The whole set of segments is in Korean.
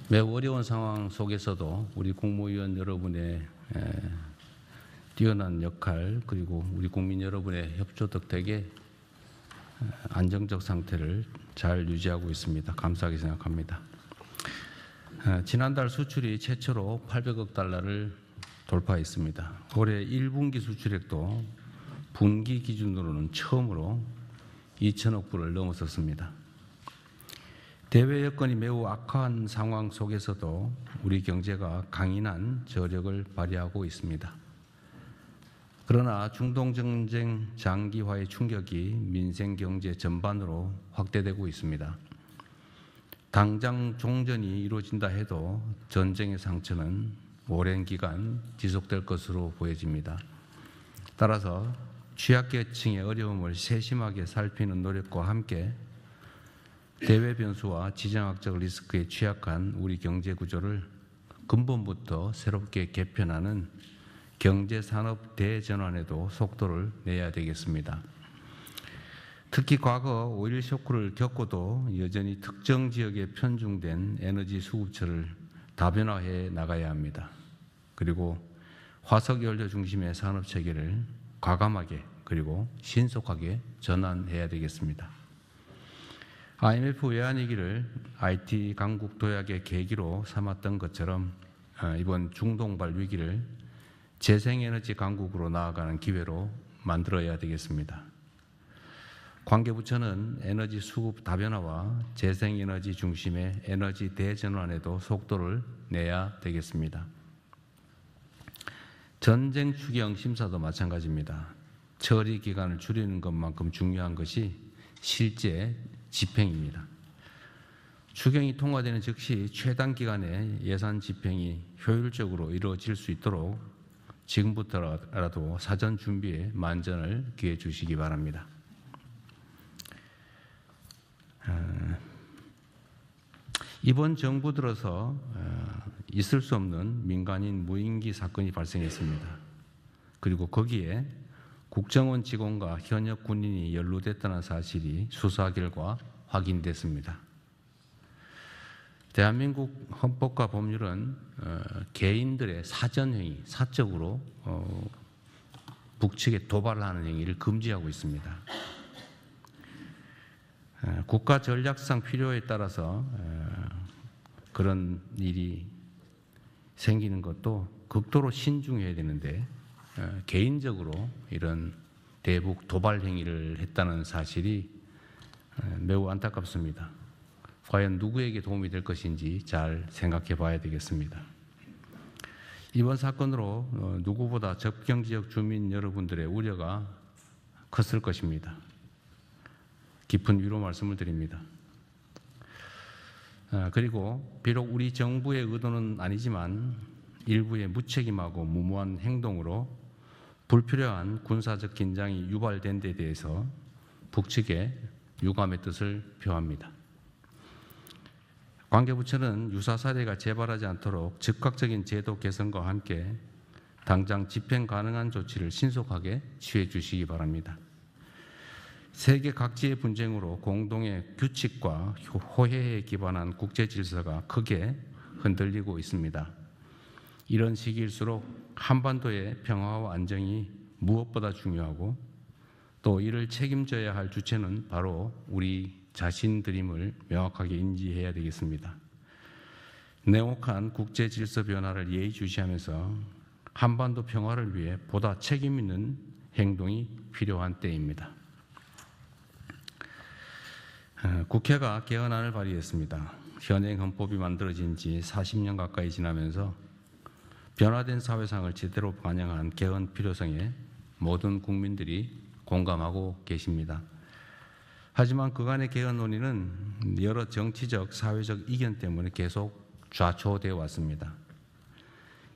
매우 어려운 상황 속에서도 우리 국무위원 여러분의 뛰어난 역할 그리고 우리 국민 여러분의 협조 덕택에 안정적 상태를 잘 유지하고 있습니다. 감사하게 생각합니다. 지난달 수출이 최초로 800억 달러를 돌파했습니다. 올해 1분기 수출액도 분기 기준으로는 처음으로 2천억 불을 넘어섰습니다. 대외 여건이 매우 악화한 상황 속에서도 우리 경제가 강인한 저력을 발휘하고 있습니다. 그러나 중동 전쟁 장기화의 충격이 민생 경제 전반으로 확대되고 있습니다. 당장 종전이 이루어진다 해도 전쟁의 상처는 오랜 기간 지속될 것으로 보여집니다. 따라서 취약계층의 어려움을 세심하게 살피는 노력과 함께 대외 변수와 지정학적 리스크에 취약한 우리 경제 구조를 근본부터 새롭게 개편하는 경제산업 대전환에도 속도를 내야 되겠습니다. 특히 과거 오일 쇼크를 겪고도 여전히 특정 지역에 편중된 에너지 수급처를 다변화해 나가야 합니다. 그리고 화석연료 중심의 산업 체계를 과감하게 그리고 신속하게 전환해야 되겠습니다. IMF 외환위기를 IT 강국 도약의 계기로 삼았던 것처럼 이번 중동발 위기를 재생에너지 강국으로 나아가는 기회로 만들어야 되겠습니다. 관계부처는 에너지 수급 다변화와 재생에너지 중심의 에너지 대전환에도 속도를 내야 되겠습니다. 전쟁 추경 심사도 마찬가지입니다. 처리 기간을 줄이는 것만큼 중요한 것이 실제 집행입니다. 추경이 통과되는 즉시 최단 기간에 예산 집행이 효율적으로 이루어질 수 있도록 지금부터라도 사전 준비에 만전을 기해 주시기 바랍니다. 이번 정부 들어서 있을 수 없는 민간인 무인기 사건이 발생했습니다. 그리고 거기에 국정원 직원과 현역 군인이 연루됐다는 사실이 수사 결과 확인됐습니다. 대한민국 헌법과 법률은 개인들의 사전행위, 사적으로 북측에 도발하는 행위를 금지하고 있습니다. 국가 전략상 필요에 따라서 그런 일이 생기는 것도 극도로 신중해야 되는데 개인적으로 이런 대북 도발 행위를 했다는 사실이 매우 안타깝습니다. 과연 누구에게 도움이 될 것인지 잘 생각해 봐야 되겠습니다. 이번 사건으로 누구보다 접경지역 주민 여러분들의 우려가 컸을 것입니다. 깊은 위로 말씀을 드립니다. 그리고 비록 우리 정부의 의도는 아니지만 일부의 무책임하고 무모한 행동으로 불필요한 군사적 긴장이 유발된 데 대해서 북측에 유감의 뜻을 표합니다. 관계부처는 유사 사례가 재발하지 않도록 즉각적인 제도 개선과 함께 당장 집행 가능한 조치를 신속하게 취해 주시기 바랍니다. 세계 각지의 분쟁으로 공동의 규칙과 호혜에 기반한 국제 질서가 크게 흔들리고 있습니다. 이런 시기일수록 한반도의 평화와 안정이 무엇보다 중요하고 또 이를 책임져야 할 주체는 바로 우리 자신들임을 명확하게 인지해야 되겠습니다. 냉혹한 국제 질서 변화를 예의주시하면서 한반도 평화를 위해 보다 책임 있는 행동이 필요한 때입니다. 국회가 개헌안을 발의했습니다. 현행 헌법이 만들어진 지 40년 가까이 지나면서 변화된 사회상을 제대로 반영한 개헌 필요성에 모든 국민들이 공감하고 계십니다. 하지만 그간의 개헌 논의는 여러 정치적, 사회적 이견 때문에 계속 좌초되어 왔습니다.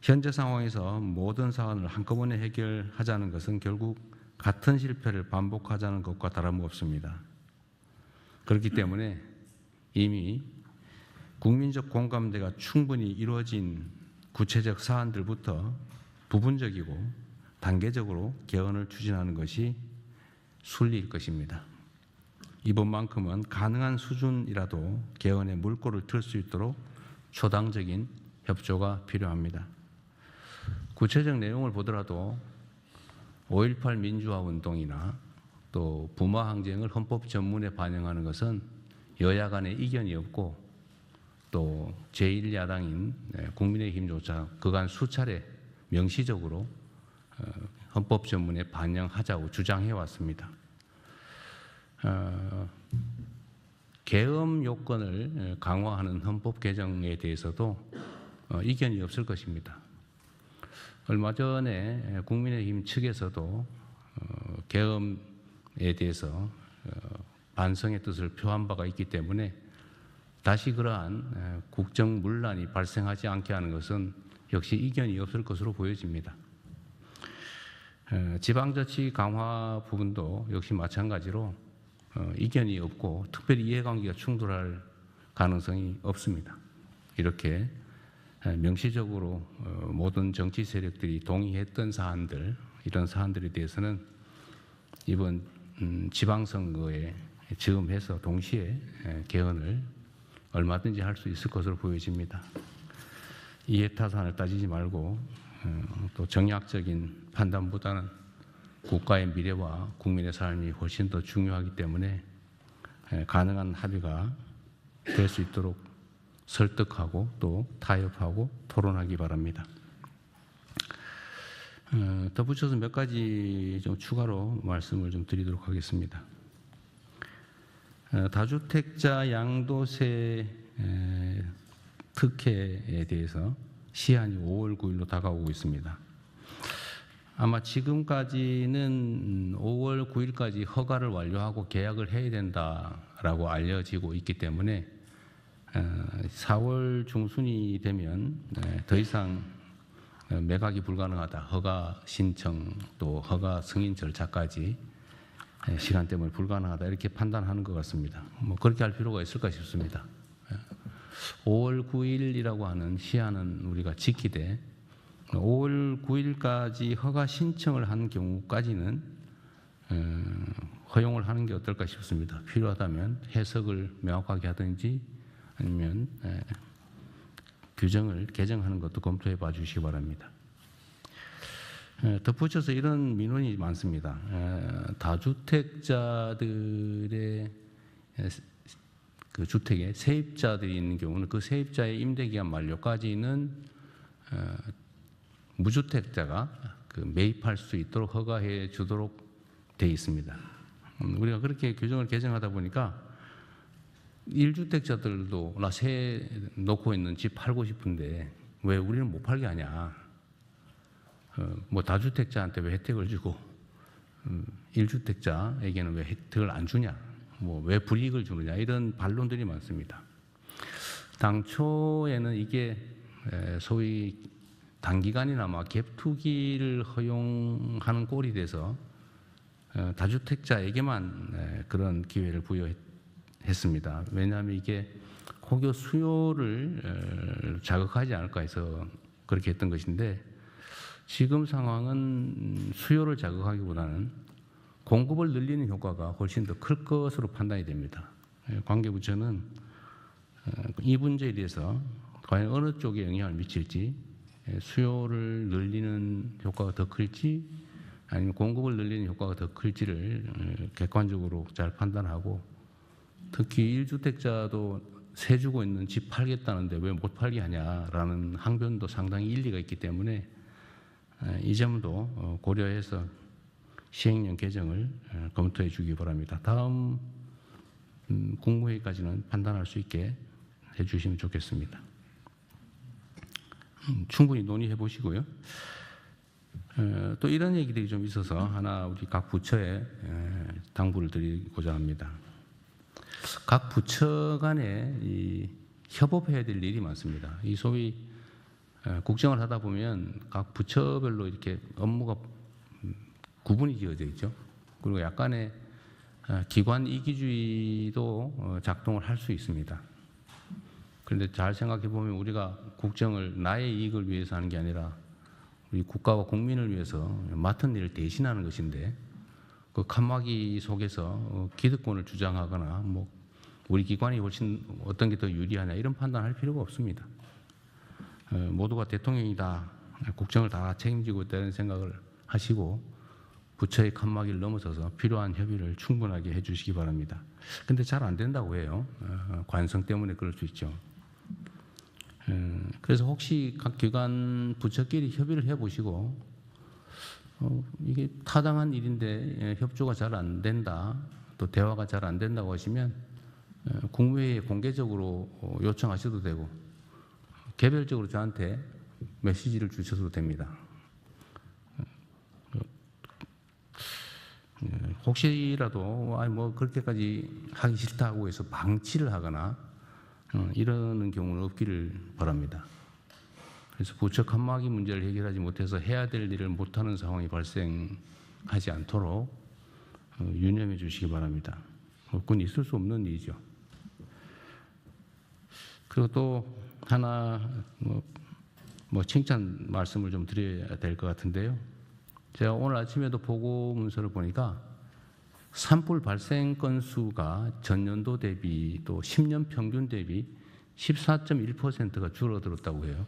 현재 상황에서 모든 사안을 한꺼번에 해결하자는 것은 결국 같은 실패를 반복하자는 것과 다름없습니다. 그렇기 때문에 이미 국민적 공감대가 충분히 이루어진 구체적 사안들부터 부분적이고 단계적으로 개헌을 추진하는 것이 순리일 것입니다. 이번만큼은 가능한 수준이라도 개헌에 물꼬를 틀 수 있도록 초당적인 협조가 필요합니다. 구체적 내용을 보더라도 5.18 민주화 운동이나 또 부마 항쟁을 헌법 전문에 반영하는 것은 여야 간에 이견이 없고 또 제1야당인 국민의힘조차 그간 수차례 명시적으로 헌법 전문에 반영하자고 주장해 왔습니다. 계엄 요건을 강화하는 헌법 개정에 대해서도 이견이 없을 것입니다. 얼마 전에 국민의힘 측에서도 계엄에 대해서 반성의 뜻을 표한 바가 있기 때문에 다시 그러한 국정 문란이 발생하지 않게 하는 것은 역시 이견이 없을 것으로 보여집니다. 지방자치 강화 부분도 역시 마찬가지로 이견이 없고 특별히 이해관계가 충돌할 가능성이 없습니다. 이렇게 명시적으로 모든 정치 세력들이 동의했던 사안들, 이런 사안들에 대해서는 이번 지방선거에 즈음해서 동시에 개헌을 얼마든지 할 수 있을 것으로 보여집니다. 이해타산을 따지지 말고 또 정략적인 판단보다는 국가의 미래와 국민의 삶이 훨씬 더 중요하기 때문에 가능한 합의가 될 수 있도록 설득하고 또 타협하고 토론하기 바랍니다. 덧붙여서 몇 가지 좀 추가로 말씀을 좀 드리도록 하겠습니다. 다주택자 양도세 특혜에 대해서 시한이 5월 9일로 다가오고 있습니다. 아마 지금까지는 5월 9일까지 허가를 완료하고 계약을 해야 된다라고 알려지고 있기 때문에 4월 중순이 되면 더 이상 매각이 불가능하다. 허가 신청 또 허가 승인 절차까지 시간 때문에 불가능하다 이렇게 판단하는 것 같습니다. 뭐 그렇게 할 필요가 있을까 싶습니다. 5월 9일이라고 하는 시한은 우리가 지키되 5월 9일까지 허가 신청을 한 경우까지는 허용을 하는 게 어떨까 싶습니다. 필요하다면 해석을 명확하게 하든지 아니면 규정을 개정하는 것도 검토해 봐 주시기 바랍니다. 덧붙여서 이런 민원이 많습니다. 다주택자들의 그 주택에 세입자들이 있는 경우는 그 세입자의 임대기간 만료까지는 무주택자가 그 매입할 수 있도록 허가해 주도록 되어 있습니다. 우리가 그렇게 규정을 개정하다 보니까 1주택자들도 나 새 놓고 있는 집 팔고 싶은데 왜 우리는 못 팔게 하냐. 뭐 다주택자한테 왜 혜택을 주고 1주택자에게는 왜 혜택을 안 주냐. 뭐 왜 불이익을 주느냐. 이런 반론들이 많습니다. 당초에는 이게 소위 단기간이나마 갭투기를 허용하는 꼴이 돼서 다주택자에게만 그런 기회를 부여했습니다. 왜냐하면 이게 혹여 수요를 자극하지 않을까 해서 그렇게 했던 것인데 지금 상황은 수요를 자극하기보다는 공급을 늘리는 효과가 훨씬 더 클 것으로 판단이 됩니다. 관계부처는 이 문제에 대해서 과연 어느 쪽에 영향을 미칠지 수요를 늘리는 효과가 더 클지 아니면 공급을 늘리는 효과가 더 클지를 객관적으로 잘 판단하고 특히 1주택자도 세 주고 있는 집 팔겠다는데 왜 못 팔게 하냐라는 항변도 상당히 일리가 있기 때문에 이 점도 고려해서 시행령 개정을 검토해 주기 바랍니다. 다음 국무회의까지는 판단할 수 있게 해 주시면 좋겠습니다. 충분히 논의해 보시고요. 또 이런 얘기들이 좀 있어서 하나 우리 각 부처에 당부를 드리고자 합니다. 각 부처 간에 이 협업해야 될 일이 많습니다. 이 소위 국정을 하다 보면 각 부처별로 이렇게 업무가 구분이 지어져 있죠. 그리고 약간의 기관 이기주의도 작동을 할 수 있습니다. 그런데 잘 생각해 보면 우리가 국정을 나의 이익을 위해서 하는 게 아니라 우리 국가와 국민을 위해서 맡은 일을 대신하는 것인데 그 칸막이 속에서 기득권을 주장하거나 뭐 우리 기관이 훨씬 어떤 게 더 유리하냐 이런 판단할 필요가 없습니다. 모두가 대통령이다, 국정을 다 책임지고 있다는 생각을 하시고 부처의 칸막이를 넘어서서 필요한 협의를 충분하게 해주시기 바랍니다. 근데 잘 안 된다고 해요. 관성 때문에 그럴 수 있죠. 그래서 혹시 각 기관 부처끼리 협의를 해보시고 이게 타당한 일인데 협조가 잘 안 된다, 또 대화가 잘 안 된다고 하시면 국무회의에 공개적으로 요청하셔도 되고 개별적으로 저한테 메시지를 주셔도 됩니다. 혹시라도 뭐 그렇게까지 하기 싫다고 해서 방치를 하거나 이러는 경우는 없기를 바랍니다. 그래서 부처 칸막이 문제를 해결하지 못해서 해야 될 일을 못하는 상황이 발생하지 않도록 유념해 주시기 바랍니다. 그건 있을 수 없는 일이죠. 그리고 또 하나 뭐 칭찬 말씀을 좀 드려야 될 것 같은데요. 제가 오늘 아침에도 보고 문서를 보니까 산불 발생 건수가 전년도 대비 또 10년 평균 대비 14.1%가 줄어들었다고 해요.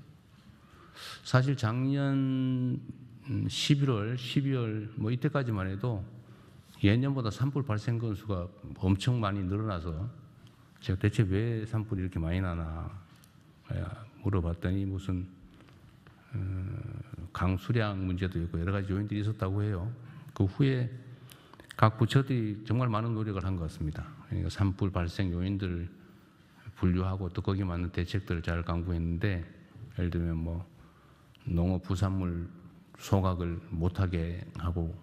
사실 작년 11월, 12월 뭐 이때까지만 해도 예년보다 산불 발생 건수가 엄청 많이 늘어나서 제가 대체 왜 산불이 이렇게 많이 나나 물어봤더니 무슨 강수량 문제도 있고 여러 가지 요인들이 있었다고 해요. 그 후에 각 부처들이 정말 많은 노력을 한 것 같습니다. 그러니까 산불 발생 요인들을 분류하고 또 거기에 맞는 대책들을 잘 강구했는데, 예를 들면 뭐 농업 부산물 소각을 못하게 하고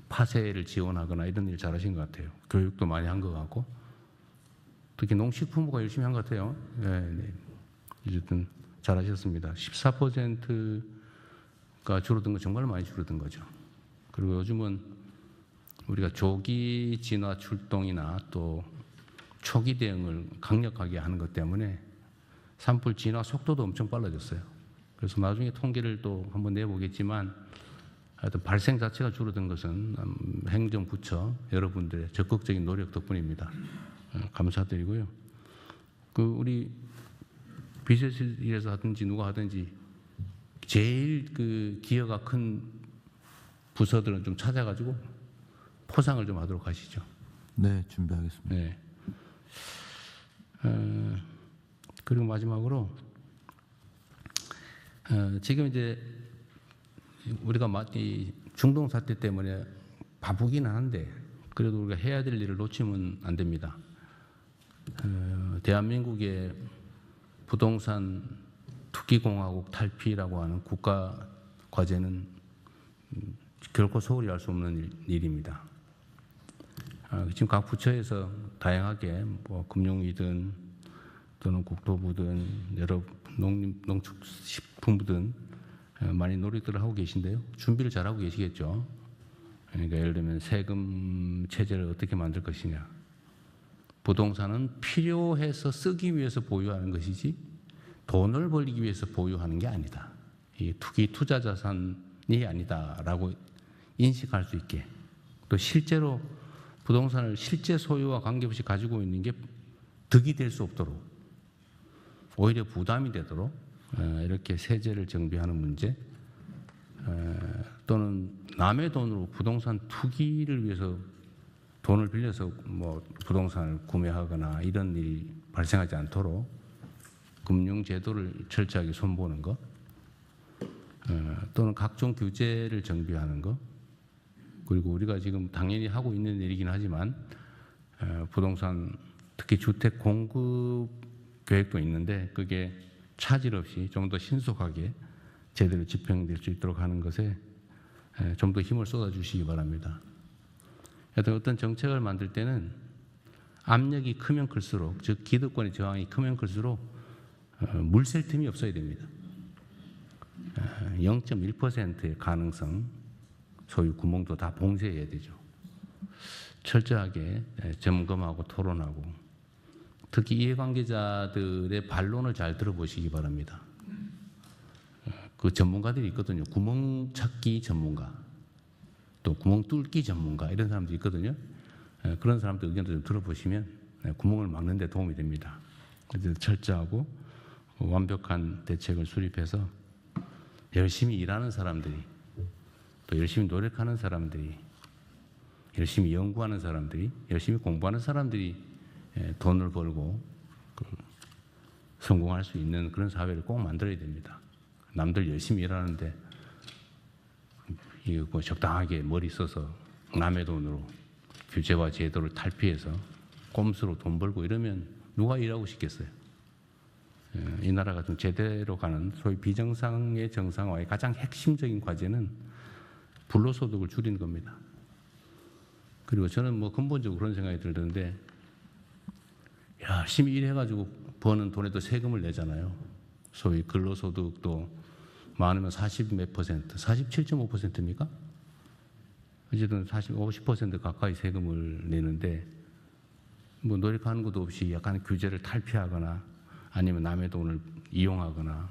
파쇄를 지원하거나 이런 일 잘하신 것 같아요. 교육도 많이 한 것 같고 특히 농식품부가 열심히 한 것 같아요. 네. 어쨌든 잘하셨습니다. 14%가 줄어든 거 정말 많이 줄어든 거죠. 그리고 요즘은 우리가 조기 진화 출동이나 또 초기 대응을 강력하게 하는 것 때문에 산불 진화 속도도 엄청 빨라졌어요. 그래서 나중에 통계를 또 한번 내보겠지만 하여튼 발생 자체가 줄어든 것은 행정부처 여러분들의 적극적인 노력 덕분입니다. 감사드리고요. 우리 비서실에서 하든지 누가 하든지 제일 기여가 큰 부서들은 좀 찾아가지고 포상을 좀 하도록 하시죠. 네, 준비하겠습니다. 네. 그리고 마지막으로 지금 이제 우리가 이 중동 사태 때문에 바쁘기는 한데 그래도 우리가 해야 될 일을 놓치면 안 됩니다. 대한민국의 부동산 투기공화국 탈피라고 하는 국가 과제는 결코 소홀히 할 수 없는 일입니다. 지금 각 부처에서 다양하게 뭐 금융위든 또는 국토부든 여러 농축식품부든 많이 노력들을 하고 계신데요. 준비를 잘하고 계시겠죠. 그러니까 예를 들면 세금 체제를 어떻게 만들 것이냐. 부동산은 필요해서 쓰기 위해서 보유하는 것이지 돈을 벌기 위해서 보유하는 게 아니다. 이게 투자 자산이 아니다라고 인식할 수 있게, 또 실제로 부동산을 실제 소유와 관계없이 가지고 있는 게 득이 될 수 없도록, 오히려 부담이 되도록 이렇게 세제를 정비하는 문제, 또는 남의 돈으로 부동산 투기를 위해서 돈을 빌려서 뭐 부동산을 구매하거나 이런 일이 발생하지 않도록 금융 제도를 철저하게 손보는 것, 또는 각종 규제를 정비하는 것, 그리고 우리가 지금 당연히 하고 있는 일이긴 하지만 부동산 특히 주택 공급 계획도 있는데 그게 차질 없이 좀 더 신속하게 제대로 집행될 수 있도록 하는 것에 좀 더 힘을 쏟아주시기 바랍니다. 하여튼 어떤 정책을 만들 때는 압력이 크면 클수록, 즉 기득권의 저항이 크면 클수록 물샐 틈이 없어야 됩니다. 0.1%의 가능성 소유 구멍도 다 봉쇄해야 되죠. 철저하게 점검하고 토론하고 특히 이해관계자들의 반론을 잘 들어보시기 바랍니다. 그 전문가들이 있거든요. 구멍 찾기 전문가, 또 구멍 뚫기 전문가 이런 사람들이 있거든요. 그런 사람들 의견도 좀 들어보시면 구멍을 막는 데 도움이 됩니다. 그래서 철저하고 완벽한 대책을 수립해서 열심히 일하는 사람들이, 또 열심히 노력하는 사람들이, 열심히 연구하는 사람들이, 열심히 공부하는 사람들이 돈을 벌고 성공할 수 있는 그런 사회를 꼭 만들어야 됩니다. 남들 열심히 일하는데 이거 뭐 적당하게 머리 써서 남의 돈으로 규제와 제도를 탈피해서 꼼수로 돈 벌고 이러면 누가 일하고 싶겠어요? 이 나라가 좀 제대로 가는 소위 비정상의 정상화의 가장 핵심적인 과제는 불로소득을 줄이는 겁니다. 그리고 저는 뭐 근본적으로 그런 생각이 들던데, 열심히 일해가지고 버는 돈에도 세금을 내잖아요. 소위 근로소득도 많으면 40 몇 퍼센트, 47.5%입니까? 어쨌든 50% 가까이 세금을 내는데, 뭐 노력하는 것도 없이 약간 규제를 탈피하거나 아니면 남의 돈을 이용하거나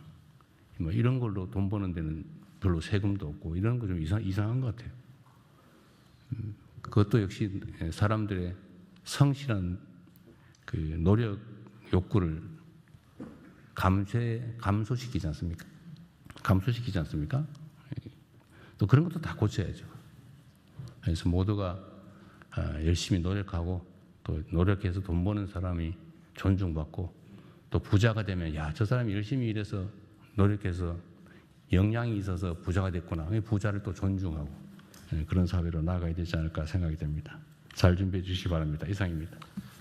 뭐 이런 걸로 돈 버는 데는 별로 세금도 없고 이런 거 좀 이상한 것 같아요. 그것도 역시 사람들의 성실한 그 노력 욕구를 감소시키지 않습니까? 또 그런 것도 다 고쳐야죠. 그래서 모두가 열심히 노력하고 또 노력해서 돈 버는 사람이 존중받고, 또 부자가 되면 야, 저 사람이 열심히 일해서 노력해서 역량이 있어서 부자가 됐구나. 부자를 또 존중하고 그런 사회로 나아가야 되지 않을까 생각이 됩니다. 잘 준비해 주시기 바랍니다. 이상입니다.